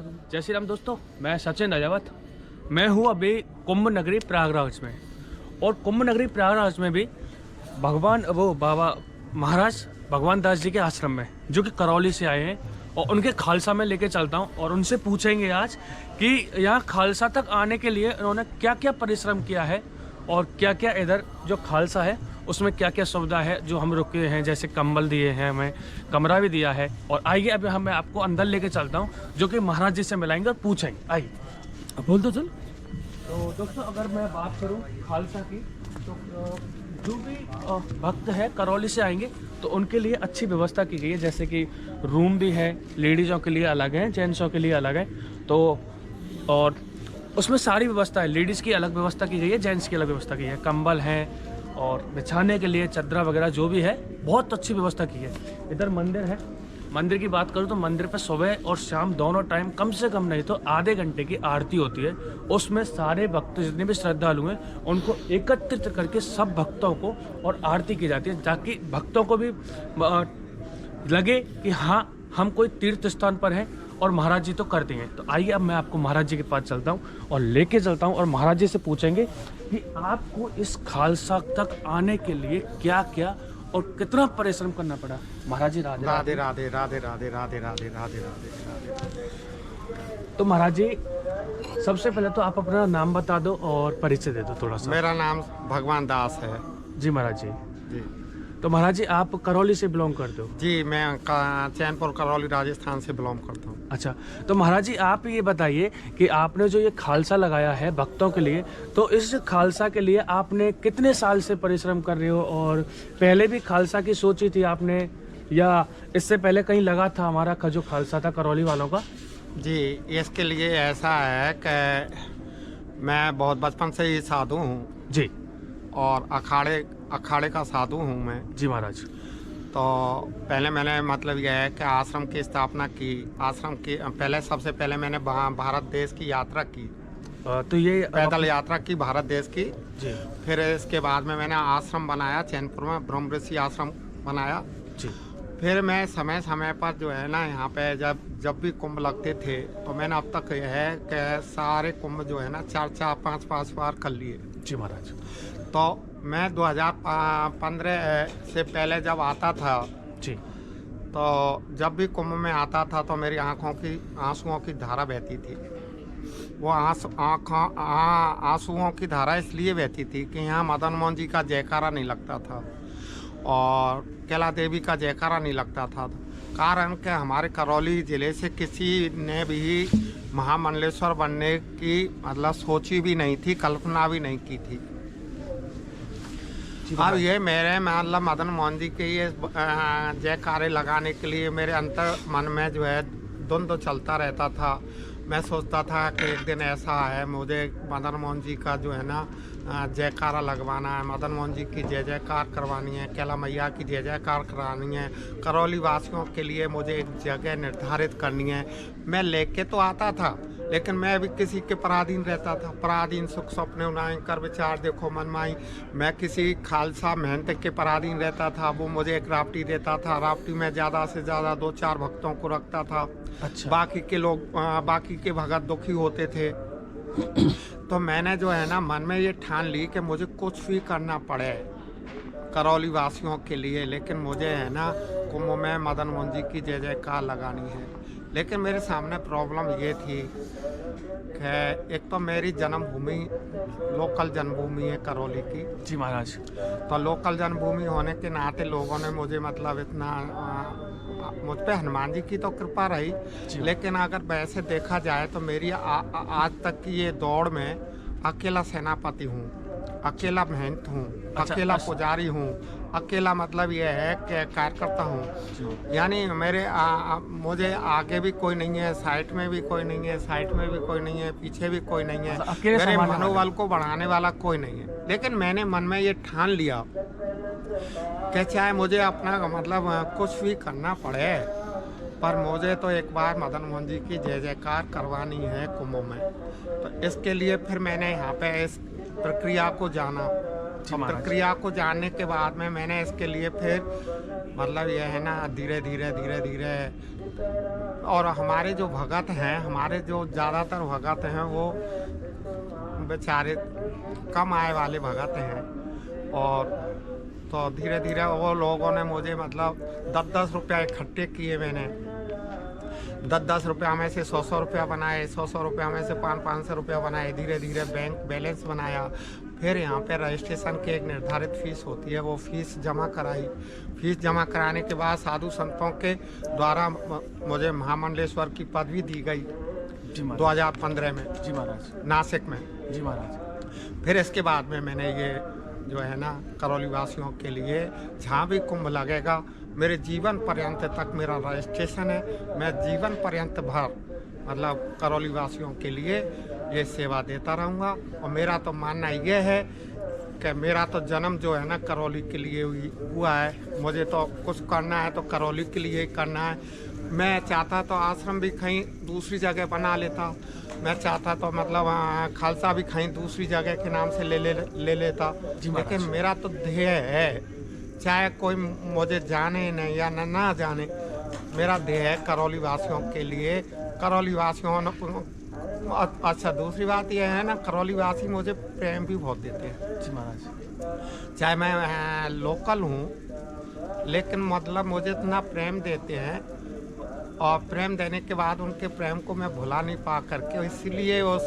जय श्री राम दोस्तों, मैं सचिन राजावत। मैं हूँ अभी कुंभ नगरी प्रयागराज में, और कुंभ नगरी प्रयागराज में भी बाबा महाराज भगवान दास जी के आश्रम में, जो कि करौली से आए हैं, और उनके खालसा में लेके चलता हूँ और उनसे पूछेंगे आज कि यहाँ खालसा तक आने के लिए उन्होंने क्या क्या परिश्रम किया है और क्या क्या इधर जो खालसा है उसमें क्या क्या सुविधा है जो हम रुके हैं, जैसे कंबल दिए हैं, हमें कमरा भी दिया है। और आइए अभी मैं आपको अंदर लेके चलता हूँ, जो कि महाराज जी से मिलाएंगे और पूछेंगे। आइए, अब बोल दो चल। तो दोस्तों, अगर मैं बात करूँ खालसा की, तो जो भी भक्त है करौली से आएंगे तो उनके लिए अच्छी व्यवस्था की गई है, जैसे कि रूम भी है, लेडीज़ों के लिए अलग है, जेंट्सों के लिए अलग है। तो और उसमें सारी व्यवस्था है, लेडीज़ की अलग व्यवस्था की गई है, जेंट्स की अलग व्यवस्था की है, कंबल है और बिछाने के लिए चादरा वगैरह जो भी है, बहुत अच्छी व्यवस्था की है। इधर मंदिर है। मंदिर की बात करूँ तो मंदिर पर सुबह और शाम दोनों टाइम कम से कम नहीं तो आधे घंटे की आरती होती है। उसमें सारे भक्त जितने भी श्रद्धालु हैं उनको एकत्रित करके सब भक्तों को और आरती की जाती है, ताकि भक्तों को भी लगे कि हाँ, हम कोई तीर्थ स्थान पर हैं और महाराज जी तो करते हैं। तो आइए अब मैं आपको महाराज जी के पास चलता हूँ और लेके चलता हूँ, और महाराज जी से पूछेंगे कि आपको इस खालसा तक आने के लिए क्या क्या और कितना परिश्रम करना पड़ा। महाराज जी राधे राधे राधे राधे राधे राधे राधे राधे राधे। तो महाराज जी, सबसे पहले तो आप अपना नाम बता दो और परिचय दे दो थोड़ा सा। मेरा नाम भगवान दास है जी महाराज जी। जी। तो महाराज जी, आप करौली से बिलोंग करते हो? जी, मैं चैनपुर करौली राजस्थान से बिलोंग करता हूँ। अच्छा, तो महाराज जी आप ये बताइए कि आपने जो ये खालसा लगाया है भक्तों के लिए, तो इस खालसा के लिए आपने कितने साल से परिश्रम कर रहे हो, और पहले भी खालसा की सोची थी आपने, या इससे पहले कहीं लगा था हमारा जो खालसा था करौली वालों का? जी, इसके लिए ऐसा है कि मैं बहुत बचपन से ही साधु हूँ जी, और अखाड़े का साधु हूँ मैं जी महाराज। तो पहले मैंने मतलब यह है कि आश्रम की स्थापना की। आश्रम की सबसे पहले मैंने भारत देश की यात्रा की, तो ये पैदल यात्रा की भारत देश की जी। फिर इसके बाद में मैंने आश्रम बनाया चैनपुर में, ब्रह्म ऋषि आश्रम बनाया जी। फिर मैं समय समय पर जो है ना, यहाँ पे जब भी कुंभ लगते थे तो मैंने अब तक यह है कि सारे कुंभ जो है ना 4-4, 5-5 बार कर लिए जी महाराज। तो मैं 2015 से पहले जब आता था जी, तो जब भी कुंभ में आता था तो मेरी आंसुओं की धारा बहती थी। वो आंसुओं की धारा इसलिए बहती थी कि यहाँ मदन मोहन जी का जयकारा नहीं लगता था और कैला देवी का जयकारा नहीं लगता था। कारण कि हमारे करौली ज़िले से किसी ने भी महामंडलेश्वर बनने की मतलब सोची भी नहीं थी, कल्पना भी नहीं की थी। अब ये मेरे मतलब मदन मोहन जी के ये जयकारे लगाने के लिए मेरे अंतर मन में जो है द्वंद्व चलता रहता था। मैं सोचता था कि एक दिन ऐसा है, मुझे मदन मोहन जी का जो है ना जयकारा लगवाना है, मदन मोहन जी की जय जयकार करवानी है, कैला मैया की जय जयकार करानी है, करौली वासियों के लिए मुझे एक जगह निर्धारित करनी है। मैं लेके तो आता था, लेकिन मैं भी किसी के पराधीन रहता था। पराधीन सुख सपने उनाई कर विचार देखो मन माई। मैं किसी खालसा महंत के पराधीन रहता था, वो मुझे एक राफ्टी देता था, राफ्टी में ज़्यादा से ज़्यादा 2-4 भक्तों को रखता था। अच्छा। बाकी के भगत दुखी होते थे। तो मैंने जो है ना मन में ये ठान ली कि मुझे कुछ भी करना पड़े करौली वासियों के लिए, लेकिन मुझे है ना कुंभ में मदन मोहन जी की जय जयकार लगानी है। लेकिन मेरे सामने प्रॉब्लम ये थी कि एक तो मेरी जन्मभूमि लोकल जन्मभूमि है करौली की जी महाराज। तो लोकल जन्मभूमि होने के नाते लोगों ने मुझे मतलब इतना मुझ पे हनुमान जी की तो कृपा रही, लेकिन अगर वैसे देखा जाए तो मेरी आज तक की ये दौड़ में अकेला सेनापति हूँ, अकेला महंत हूँ, अकेला पुजारी हूँ, अकेला मतलब ये है कि कार्यकर्ता हूँ। यानी मुझे आगे भी कोई नहीं है, साइड में भी कोई नहीं है, साइड में भी कोई नहीं है, पीछे भी कोई नहीं है, मेरे मनोबल को बढ़ाने वाला कोई नहीं है। लेकिन मैंने मन में ये ठान लिया कि चाहे मुझे अपना मतलब कुछ भी करना पड़े, पर मुझे तो एक बार मदन मोहन जी की जय जयकार करवानी है कुंभ में। तो इसके लिए फिर मैंने यहाँ पे इस प्रक्रिया को जाना जी और महाराज। प्रक्रिया को जानने के बाद में मैंने इसके लिए फिर मतलब ये है ना धीरे धीरे और हमारे जो भगत हैं, हमारे जो ज़्यादातर भगत हैं वो बेचारे कम आय वाले भगत हैं। और तो धीरे धीरे वो लोगों ने मुझे मतलब 10-10 रुपया इकट्ठे किए। मैंने 10-10 रुपया में से 100-100 रुपया बनाए, 100-100 रुपया में से 500-500 रुपया बनाए। धीरे धीरे बैंक बैलेंस बनाया। फिर यहाँ पे रजिस्ट्रेशन की एक निर्धारित फीस होती है, वो फीस जमा कराई। फीस जमा कराने के बाद साधु संतों के द्वारा मुझे महामंडलेश्वर की पदवी दी गई जी महाराज। 2015 में जी महाराज। नासिक में। जी महाराज। फिर इसके बाद में मैंने ये जो है ना करौली वासियों के लिए जहाँ भी कुंभ लगेगा, मेरे जीवन पर्यंत तक मेरा रजिस्ट्रेशन है। मैं जीवन पर्यंत भर मतलब करौली वासियों के लिए ये सेवा देता रहूँगा। और मेरा तो मानना ये है कि मेरा तो जन्म जो है ना करौली के लिए हुआ है। मुझे तो कुछ करना है तो करौली के लिए ही करना है। मैं चाहता तो आश्रम भी कहीं दूसरी जगह बना लेता। मैं चाहता तो मतलब खालसा भी कहीं दूसरी जगह के नाम से ले लेता। लेकिन मेरा तो ध्येय है, चाहे कोई मुझे जाने नहीं या ना जाने, मेरा ध्येय है करौली वासियों के लिए। करौली वासियों अच्छा दूसरी बात यह है ना, करौली वासी मुझे प्रेम भी बहुत देते हैं। जी महाराज। चाहे मैं लोकल हूँ, लेकिन मतलब मुझे इतना प्रेम देते हैं। और प्रेम देने के बाद उनके प्रेम को मैं भुला नहीं पा करके, इसलिए उस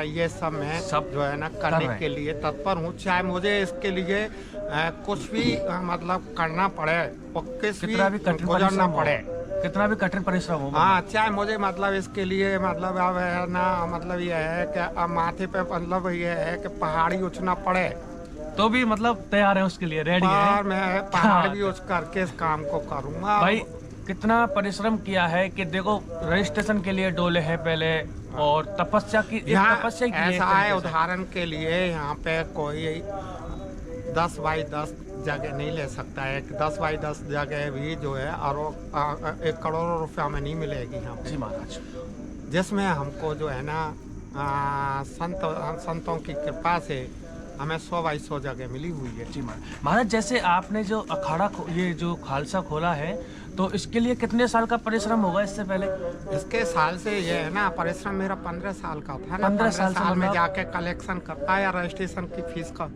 ये सब मैं सब जो है ना करने के लिए तत्पर हूँ। चाहे मुझे इसके लिए कुछ भी मतलब करना पड़े, किस भी गुजरना पड़े, कितना भी कठिन परिश्रम हो। हाँ, चाहे मुझे मतलब इसके लिए मतलब अब है ना मतलब ये है कि अब माथे पे मतलब ये है कि पहाड़ी उछना पड़े तो भी मतलब तैयार है उसके लिए, रेडी है। और मैं पहाड़ भी उछ करके इस काम को करूँगा। भाई कितना परिश्रम किया है कि देखो रजिस्ट्रेशन के लिए डोले हैं पहले और तपस्या की तपस्या की ऐसा है। उदाहरण के लिए यहाँ पे कोई 10 बाई 10 जगह नहीं ले सकता है। 10 बाई 10 जगह भी जो है और 1 करोड़ रुपया में नहीं मिलेगी यहाँ पे। जी महाराज। जिसमें हमको जो है ना संतों की कृपा से हमें 100 बाई 100 जगह मिली हुई है। जी महाराज, जैसे आपने जो अखाड़ा ये जो खालसा खोला है तो इसके लिए कितने साल का परिश्रम होगा इससे पहले? इसके साल से ये है ना परिश्रम मेरा 15 साल का था। 15 साल में जाके कलेक्शन करता या रजिस्ट्रेशन की फीस का।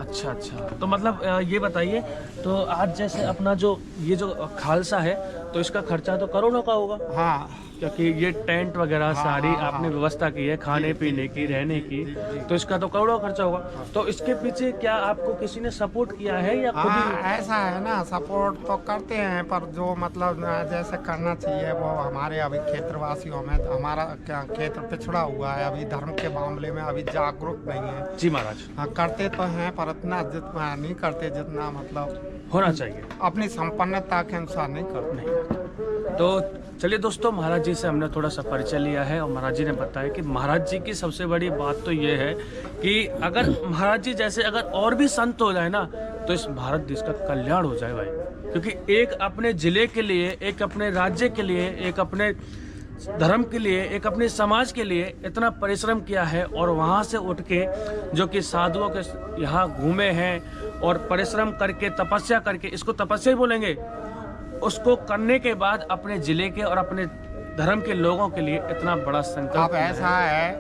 अच्छा अच्छा, तो मतलब ये बताइए, तो आज जैसे अपना जो ये जो खालसा है तो इसका खर्चा तो करोड़ों का होगा। हाँ, क्योंकि ये टेंट वगैरह सारी आपने व्यवस्था की है, खाने पीने की, रहने की, तो इसका तो करोड़ों खर्चा होगा। तो इसके पीछे क्या आपको किसी ने सपोर्ट किया है या खुद ही? ऐसा है ना, सपोर्ट तो करते हैं पर जो मतलब जैसे करना चाहिए वो हमारे अभी क्षेत्रवासियों में, हमारा क्या क्षेत्र पिछड़ा हुआ है अभी, धर्म के मामले में अभी जागरूक नहीं है। जी महाराज। हाँ, करते तो हैं पर इतना जितना नहीं करते जितना मतलब होना चाहिए, अपनी संपन्नता के अनुसार नहीं करते। तो चलिए दोस्तों, महाराज जी से हमने थोड़ा सा परिचय लिया है और महाराज जी ने बताया कि महाराज जी की सबसे बड़ी बात तो ये है कि अगर महाराज जी जैसे अगर और भी संत हो जाए ना तो इस भारत देश का कल्याण हो जाए भाई। क्योंकि एक अपने जिले के लिए, एक अपने राज्य के लिए, एक अपने धर्म के लिए, एक अपने समाज के लिए इतना परिश्रम किया है और वहाँ से उठ के जो कि साधुओं के यहाँ घूमे हैं और परिश्रम करके तपस्या करके, इसको तपस्या ही बोलेंगे, उसको करने के बाद अपने जिले के और अपने धर्म के लोगों के लिए इतना बड़ा संकल्प। अब ऐसा है,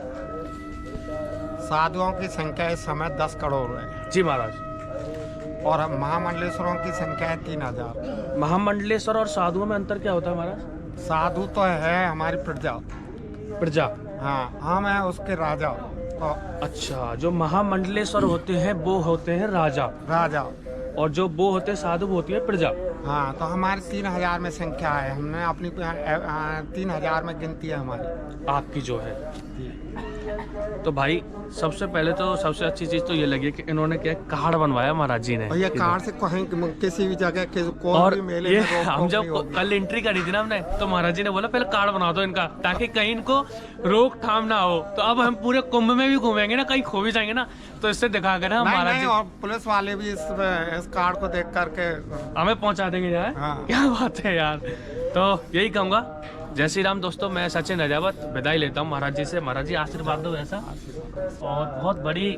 साधुओं की संख्या इस समय 10 करोड़ है। जी महाराज। और महामंडलेश्वरों की संख्या है 3000। महामंडलेश्वर और साधुओं में अंतर क्या होता है महाराज? साधु तो है हमारी प्रजा। प्रजा? हाँ, हम हैं उसके राजा। तो अच्छा, जो महामंडलेश्वर होते हैं वो होते हैं राजा, और जो वो होते हैं साधु वो होती है प्रजा। हाँ, तो हमारी 3000 में संख्या है। हमने अपनी 3000 में गिनती है हमारी, आपकी जो है। तो भाई सबसे पहले तो सबसे अच्छी चीज तो ये लगी कि इन्होंने क्या कार्ड बनवाया महाराज जी ने। और ये कार्ड से कहीं किसी भी जगह के और भी मेले ये में हम जब कल एंट्री करी थी ना हमने, तो महाराज जी ने बोला पहले कार्ड बना दो इनका, ताकि कहीं इनको रोक थाम ना हो। तो अब हम पूरे कुंभ में भी घूमेंगे ना, कहीं खो भी जाएंगे ना, तो इससे दिखा कर ना महाराज जी। और पुलिस वाले भी इस कार्ड को देख करके हमें पहुंचा देंगे यार। हाँ। क्या बात है यार। तो यही कहूँगा जय श्री राम दोस्तों, मैं सचिन राजावत विदाई लेता हूँ महाराज जी से। महाराज जी आशीर्वाद दो ऐसा, और बहुत बड़ी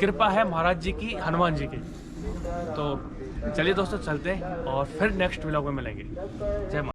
कृपा है महाराज जी की, हनुमान जी की। तो चलिए दोस्तों चलते हैं और फिर नेक्स्ट व्लॉग में मिलेंगे। जय माता।